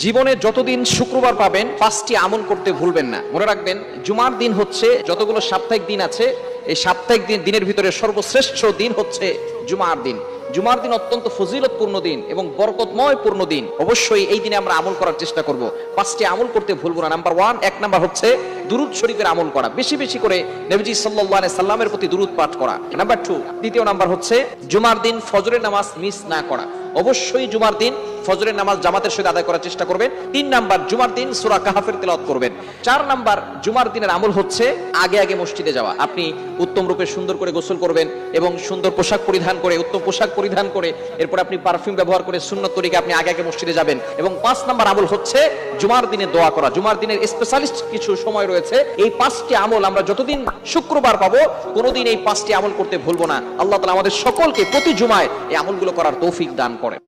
জীবনে যতদিন শুক্রবার পাবেন 5টি আমল করতে ভুলবেন না। মনে রাখবেন, জুমার দিন হচ্ছে যতগুলো সাপ্তাহিক দিন আছে এই সাপ্তাহিক দিনের ভিতরে সর্বশ্রেষ্ঠ দিন হচ্ছে জুমার দিন। জুমার দিন অত্যন্ত ফজিলতপূর্ণ দিন এবং বরকতময় পূর্ণ দিন। অবশ্যই এই দিনে আমরা আমল করার চেষ্টা করব। 5টি আমল করতে ভুলবো না। নাম্বার 1, 1 নাম্বার হচ্ছে দুরূদ শরীফের আমল করা, বেশি বেশি করে নবীজি সাল্লাল্লাহু আলাইহি সাল্লামের প্রতি দুরূদ পাঠ করা। নাম্বার 2, দ্বিতীয় নাম্বার হচ্ছে জুমার দিন ফজরের নামাজ মিস না করা। অবশ্যই জুমার দিন ফজরের নামাজ জামাতের সাথে আদায় করার চেষ্টা করবেন। 3 নাম্বার, জুমার দিন সূরা কাহফের তেলাওয়াত করবেন। 4 নাম্বার, জুমার দিনের আমল হচ্ছে আগে আগে মসজিদে যাওয়া। আপনি উত্তম রূপে সুন্দর করে গোসল করবেন এবং সুন্দর পোশাক পরিধান করে, উত্তম পোশাক পরিধান করে, এরপর আপনি পারফিউম ব্যবহার করে সুন্নত তরিকে আপনি আগে আগে মসজিদে যাবেন। এবং 5 নাম্বার আমল হচ্ছে জুমার দিনে দোয়া করা। জুমার দিনের স্পেশালিস্ট কিছু সময় রয়েছে। এই 5টি আমল আমরা যতদিন শুক্রবার পাবো কোনোদিন এই 5টি আমল করতে ভুলবো না। আল্লাহ তাআলা আমাদের সকলকে প্রতি জুমায় এই আমলগুলো করার তৌফিক দান করেন।